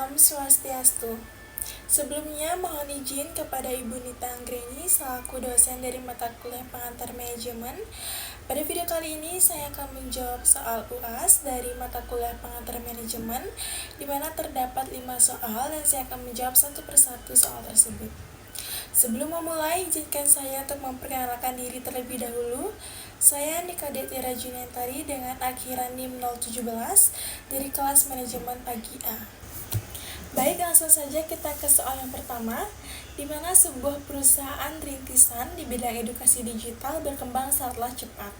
Salam Swastiastu. Sebelumnya mohon izin kepada Ibu Nita Anggreni selaku dosen dari mata kuliah pengantar manajemen. Pada video kali ini saya akan menjawab soal UAS dari mata kuliah pengantar manajemen, di mana terdapat 5 soal dan saya akan menjawab satu persatu soal tersebut. Sebelum memulai, izinkan saya untuk memperkenalkan diri terlebih dahulu. Saya Nika Detira Junentari dengan akhiran NIM 017 dari kelas manajemen pagi A. Baik, langsung saja kita ke soal yang pertama, di mana sebuah perusahaan rintisan di bidang edukasi digital berkembang sangatlah cepat.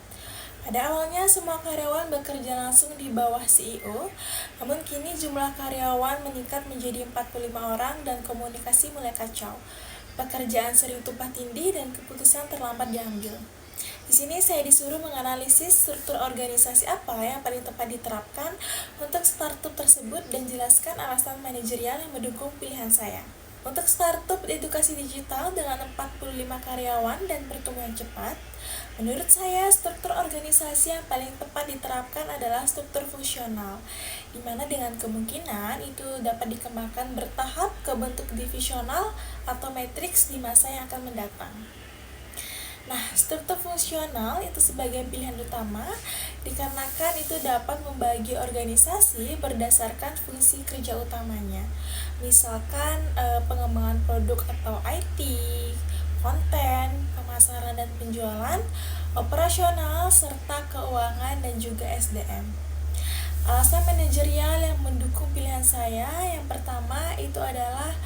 Pada awalnya, semua karyawan bekerja langsung di bawah CEO, namun kini jumlah karyawan meningkat menjadi 45 orang dan komunikasi mulai kacau. Pekerjaan sering tumpah tindih dan keputusan terlambat diambil. Di sini saya disuruh menganalisis struktur organisasi apa yang paling tepat diterapkan untuk startup tersebut dan jelaskan alasan manajerial yang mendukung pilihan saya. Untuk startup edukasi digital dengan 45 karyawan dan pertumbuhan cepat, menurut saya struktur organisasi yang paling tepat diterapkan adalah struktur fungsional, di mana dengan kemungkinan itu dapat dikembangkan bertahap ke bentuk divisional atau matriks di masa yang akan mendatang. Nah, struktur fungsional itu sebagai pilihan utama dikarenakan itu dapat membagi organisasi berdasarkan fungsi kerja utamanya. Misalkan pengembangan produk atau IT, konten, pemasaran dan penjualan, operasional, serta keuangan dan juga SDM. Alasan manajerial yang mendukung pilihan saya yang pertama itu adalah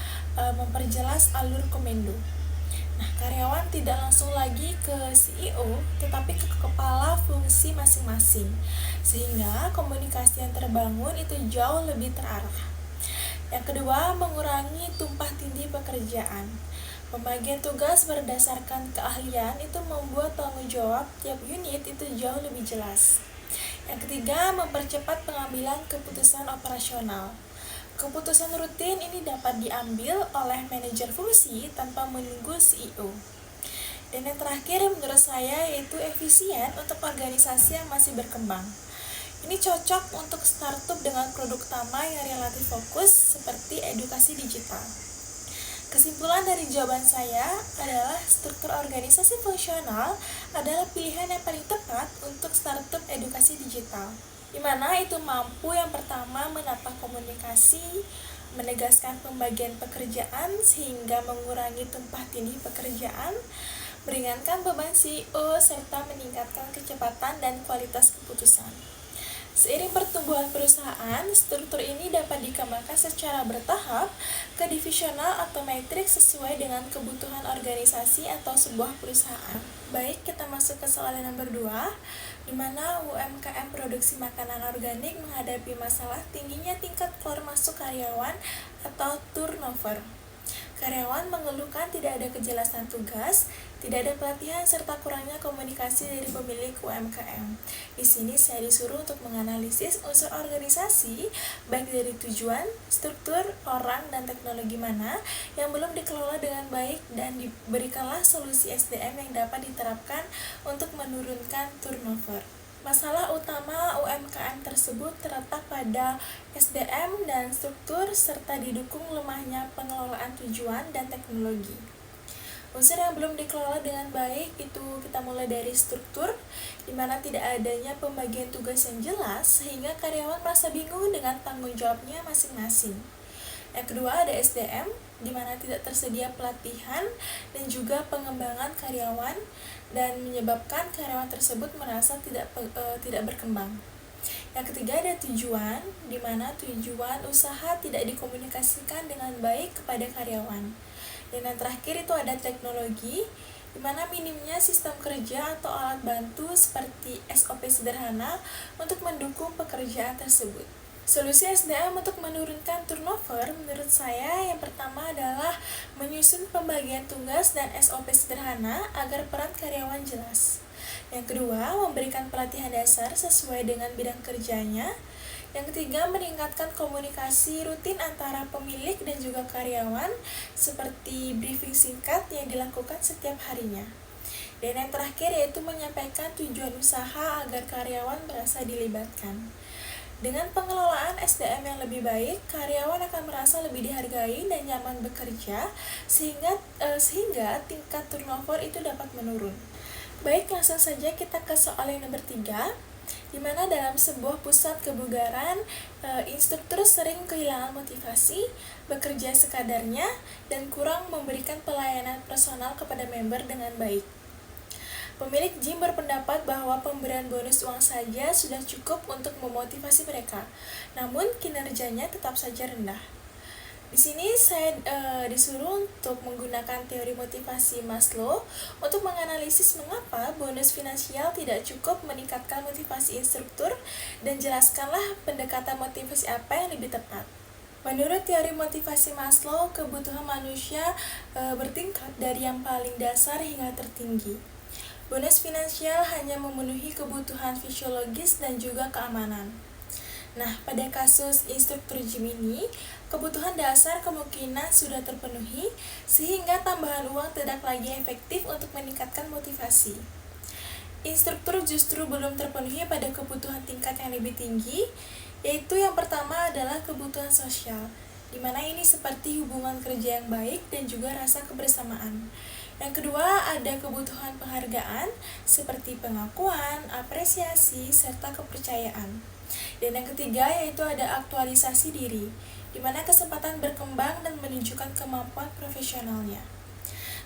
memperjelas alur komando. Nah, karyawan tidak langsung lagi ke CEO, tetapi ke kepala fungsi masing-masing, sehingga komunikasi yang terbangun itu jauh lebih terarah. Yang kedua, mengurangi tumpah tindih pekerjaan. Pembagian tugas berdasarkan keahlian itu membuat tanggung jawab tiap unit itu jauh lebih jelas. Yang ketiga, mempercepat pengambilan keputusan operasional. Keputusan rutin ini dapat diambil oleh manajer fungsi tanpa menunggu CEO. Dan yang terakhir menurut saya yaitu efisien untuk organisasi yang masih berkembang. Ini cocok untuk startup dengan produk utama yang relatif fokus seperti edukasi digital. Kesimpulan dari jawaban saya adalah struktur organisasi fungsional adalah pilihan yang paling tepat untuk startup edukasi digital, di mana itu mampu yang pertama menata komunikasi, menegaskan pembagian pekerjaan sehingga mengurangi tumpah tindih pekerjaan, meringankan beban CEO, serta meningkatkan kecepatan dan kualitas keputusan. Seiring pertumbuhan perusahaan, struktur ini dapat dikembangkan secara bertahap ke divisional atau matriks sesuai dengan kebutuhan organisasi atau sebuah perusahaan. Baik, kita masuk ke soal nomor 2, di mana UMKM produksi makanan organik menghadapi masalah tingginya tingkat keluar masuk karyawan atau turnover. Karyawan mengeluhkan tidak ada kejelasan tugas, tidak ada pelatihan, serta kurangnya komunikasi dari pemilik UMKM. Di sini saya disuruh untuk menganalisis unsur organisasi, baik dari tujuan, struktur, orang, dan teknologi mana yang belum dikelola dengan baik dan diberikanlah solusi SDM yang dapat diterapkan untuk menurunkan turnover. Masalah utama UMKM tersebut terletak pada SDM dan struktur serta didukung lemahnya pengelolaan tujuan dan teknologi. Unsur yang belum dikelola dengan baik itu kita mulai dari struktur, di mana tidak adanya pembagian tugas yang jelas sehingga karyawan merasa bingung dengan tanggung jawabnya masing-masing. Yang kedua ada SDM, di mana tidak tersedia pelatihan dan juga pengembangan karyawan dan menyebabkan karyawan tersebut merasa tidak berkembang. Yang ketiga ada tujuan, di mana tujuan usaha tidak dikomunikasikan dengan baik kepada karyawan. Dan yang terakhir itu ada teknologi, di mana minimnya sistem kerja atau alat bantu seperti SOP sederhana untuk mendukung pekerjaan tersebut. Solusi SDM untuk menurunkan turnover menurut saya yang pertama adalah menyusun pembagian tugas dan SOP sederhana agar peran karyawan jelas. Yang kedua, memberikan pelatihan dasar sesuai dengan bidang kerjanya. Yang ketiga, meningkatkan komunikasi rutin antara pemilik dan juga karyawan seperti briefing singkat yang dilakukan setiap harinya. Dan yang terakhir yaitu menyampaikan tujuan usaha agar karyawan merasa dilibatkan. Dengan pengelolaan SDM yang lebih baik, karyawan akan merasa lebih dihargai dan nyaman bekerja, sehingga tingkat turnover itu dapat menurun. Baik, langsung saja kita ke soal yang nomor 3, di mana dalam sebuah pusat kebugaran, instruktur sering kehilangan motivasi, bekerja sekadarnya, dan kurang memberikan pelayanan personal kepada member dengan baik. Pemilik gym berpendapat bahwa pemberian bonus uang saja sudah cukup untuk memotivasi mereka, namun kinerjanya tetap saja rendah. Di sini saya disuruh untuk menggunakan teori motivasi Maslow untuk menganalisis mengapa bonus finansial tidak cukup meningkatkan motivasi instruktur, dan jelaskanlah pendekatan motivasi apa yang lebih tepat. Menurut teori motivasi Maslow, kebutuhan manusia bertingkat dari yang paling dasar hingga tertinggi. Bonus finansial hanya memenuhi kebutuhan fisiologis dan juga keamanan. Nah, pada kasus instruktur gym ini, kebutuhan dasar kemungkinan sudah terpenuhi, sehingga tambahan uang tidak lagi efektif untuk meningkatkan motivasi. Instruktur justru belum terpenuhi pada kebutuhan tingkat yang lebih tinggi, yaitu yang pertama adalah kebutuhan sosial, di mana ini seperti hubungan kerja yang baik dan juga rasa kebersamaan. Yang kedua, ada kebutuhan penghargaan seperti pengakuan, apresiasi, serta kepercayaan. Dan yang ketiga yaitu ada aktualisasi diri, di mana kesempatan berkembang dan menunjukkan kemampuan profesionalnya.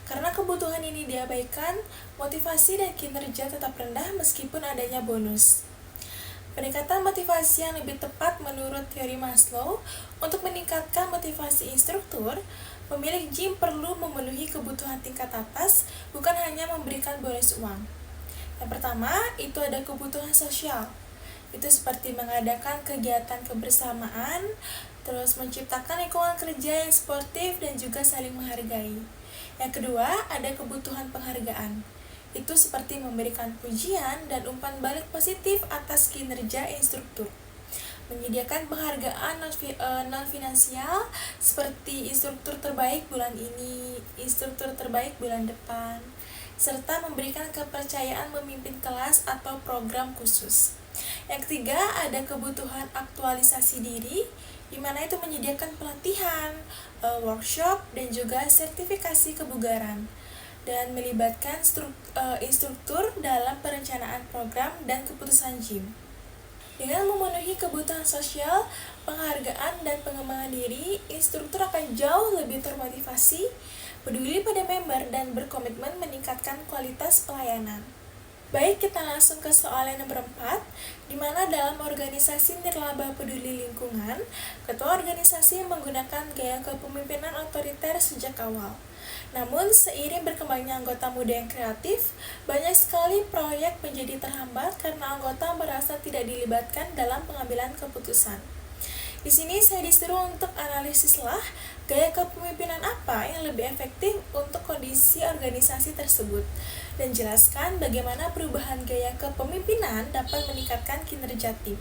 Karena kebutuhan ini diabaikan, motivasi dan kinerja tetap rendah meskipun adanya bonus. Pendekatan motivasi yang lebih tepat menurut teori Maslow untuk meningkatkan motivasi instruktur, pemilik gym perlu memenuhi kebutuhan tingkat atas, bukan hanya memberikan bonus uang. Yang pertama, itu ada kebutuhan sosial. Itu seperti mengadakan kegiatan kebersamaan, terus menciptakan lingkungan kerja yang sportif dan juga saling menghargai. Yang kedua, ada kebutuhan penghargaan. Itu seperti memberikan pujian dan umpan balik positif atas kinerja instruktur. Menyediakan penghargaan non-finansial seperti instruktur terbaik bulan ini, instruktur terbaik bulan depan, serta memberikan kepercayaan memimpin kelas atau program khusus. Yang ketiga, ada kebutuhan aktualisasi diri, di mana itu menyediakan pelatihan, workshop, dan juga sertifikasi kebugaran, dan melibatkan instruktur dalam perencanaan program dan keputusan gym. Dengan memenuhi kebutuhan sosial, penghargaan, dan pengembangan diri, instruktur akan jauh lebih termotivasi, peduli pada member, dan berkomitmen meningkatkan kualitas pelayanan. Baik, kita langsung ke soal yang nomor 4, di mana dalam organisasi nirlaba peduli lingkungan, ketua organisasi menggunakan gaya kepemimpinan otoriter sejak awal. Namun, seiring berkembangnya anggota muda yang kreatif, banyak sekali proyek menjadi terhambat karena anggota merasa tidak dilibatkan dalam pengambilan keputusan. Di sini saya disuruh untuk analisislah gaya kepemimpinan apa yang lebih efektif untuk kondisi organisasi tersebut, dan jelaskan bagaimana perubahan gaya kepemimpinan dapat meningkatkan kinerja tim.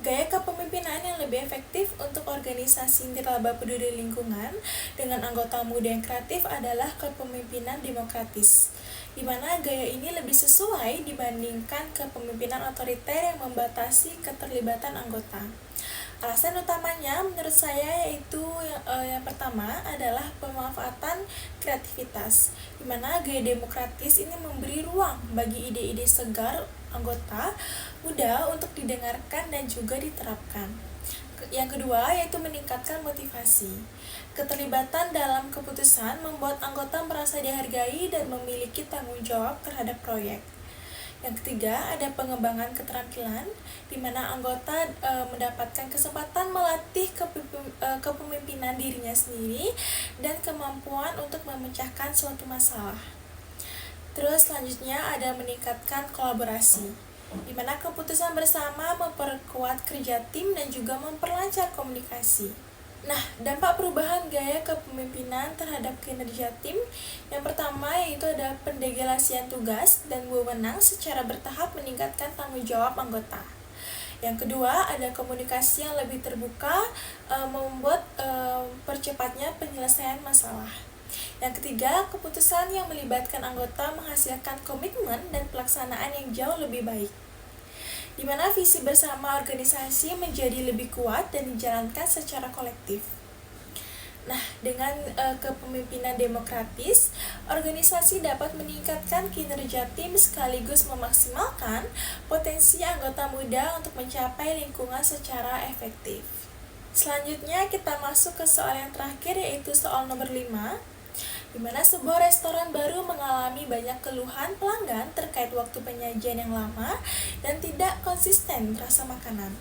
Gaya kepemimpinan yang lebih efektif untuk organisasi nirlaba peduli lingkungan dengan anggota muda yang kreatif adalah kepemimpinan demokratis, di mana gaya ini lebih sesuai dibandingkan kepemimpinan otoriter yang membatasi keterlibatan anggota. Alasan utamanya menurut saya yaitu yang pertama adalah pemanfaatan kreativitas, di mana gaya demokratis ini memberi ruang bagi ide-ide segar anggota muda untuk didengarkan dan juga diterapkan. Yang kedua yaitu meningkatkan motivasi. Keterlibatan dalam keputusan membuat anggota merasa dihargai dan memiliki tanggung jawab terhadap proyek. Yang ketiga, ada pengembangan keterampilan, di mana anggota mendapatkan kesempatan melatih kepemimpinan dirinya sendiri dan kemampuan untuk memecahkan suatu masalah. Terus selanjutnya ada meningkatkan kolaborasi, di mana keputusan bersama memperkuat kerja tim dan juga memperlancar komunikasi. Nah, dampak perubahan gaya kepemimpinan terhadap kinerja tim, yang pertama yaitu ada pendelegasian tugas dan wewenang secara bertahap meningkatkan tanggung jawab anggota. Yang kedua, ada komunikasi yang lebih terbuka, membuat percepatnya penyelesaian masalah. Yang ketiga, keputusan yang melibatkan anggota menghasilkan komitmen dan pelaksanaan yang jauh lebih baik. di mana visi bersama organisasi menjadi lebih kuat dan dijalankan secara kolektif. Nah, dengan kepemimpinan demokratis, organisasi dapat meningkatkan kinerja tim sekaligus memaksimalkan potensi anggota muda untuk mencapai lingkungan secara efektif. Selanjutnya kita masuk ke soal yang terakhir, yaitu soal nomor 5, di mana sebuah restoran baru mengalami banyak keluhan pelanggan terkait waktu penyajian yang lama dan tidak konsisten rasa makanan.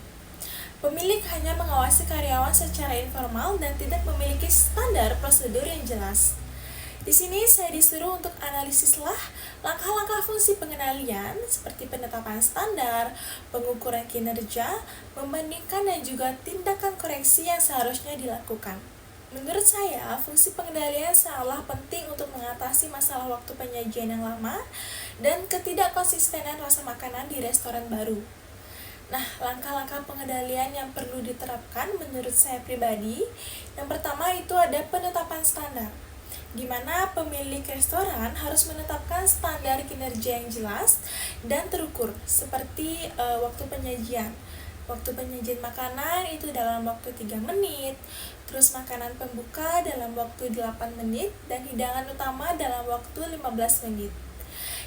Pemilik hanya mengawasi karyawan secara informal dan tidak memiliki standar prosedur yang jelas. Di sini saya disuruh untuk analisislah langkah-langkah fungsi pengendalian seperti penetapan standar, pengukuran kinerja, membandingkan dan juga tindakan koreksi yang seharusnya dilakukan. Menurut saya, fungsi pengendalian sangatlah penting untuk mengatasi masalah waktu penyajian yang lama dan ketidakkonsistenan rasa makanan di restoran baru. Nah, langkah-langkah pengendalian yang perlu diterapkan menurut saya pribadi, yang pertama itu ada penetapan standar, di mana pemilik restoran harus menetapkan standar kinerja yang jelas dan terukur, seperti waktu penyajian. Waktu penyajian makanan itu dalam waktu 3 menit, terus makanan pembuka dalam waktu 8 menit, dan hidangan utama dalam waktu 15 menit.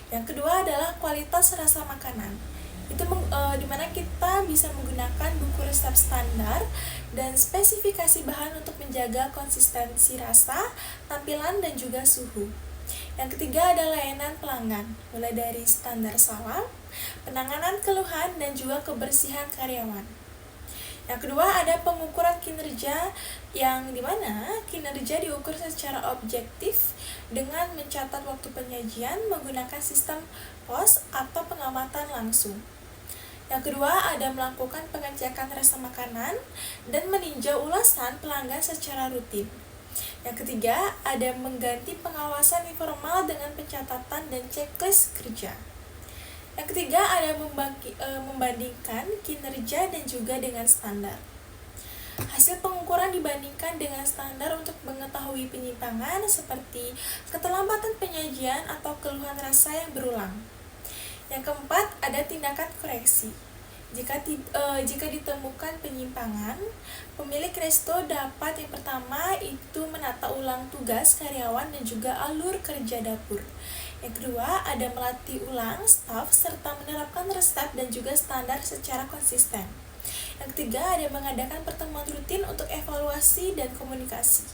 Yang kedua adalah kualitas rasa makanan. Itu dimana kita bisa menggunakan buku resep standar dan spesifikasi bahan untuk menjaga konsistensi rasa, tampilan, dan juga suhu. Yang ketiga adalah layanan pelanggan, mulai dari standar salam, penanganan keluhan, dan juga kebersihan karyawan. Yang kedua ada pengukuran kinerja, yang dimana kinerja diukur secara objektif dengan mencatat waktu penyajian menggunakan sistem POS atau pengamatan langsung. Yang kedua ada melakukan pengecekan rasa makanan dan meninjau ulasan pelanggan secara rutin. Yang ketiga ada mengganti pengawasan informal dengan pencatatan dan checklist kerja. Yang ketiga ada membandingkan kinerja dan juga dengan standar. Hasil pengukuran dibandingkan dengan standar untuk mengetahui penyimpangan seperti keterlambatan penyajian atau keluhan rasa yang berulang. Yang keempat ada tindakan koreksi. Jika ditemukan penyimpangan, pemilik resto dapat yang pertama itu menata ulang tugas karyawan dan juga alur kerja dapur. Yang kedua ada melatih ulang staf serta menerapkan resep dan juga standar secara konsisten. Yang ketiga ada mengadakan pertemuan rutin untuk evaluasi dan komunikasi.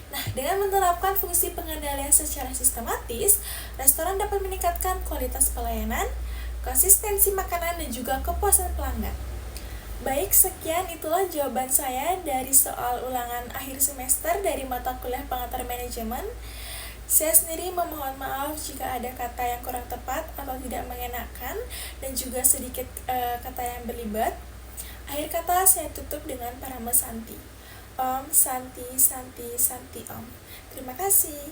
Nah, dengan menerapkan fungsi pengendalian secara sistematis, restoran dapat meningkatkan kualitas pelayanan, konsistensi makanan, dan juga kepuasan pelanggan. Baik, sekian itulah jawaban saya dari soal ulangan akhir semester dari mata kuliah pengantar manajemen. Saya sendiri memohon maaf jika ada kata yang kurang tepat atau tidak mengenakan, dan juga sedikit kata yang berlibat. Akhir kata saya tutup dengan Parama Santi. Om Santi Santi Santi Om. Terima kasih.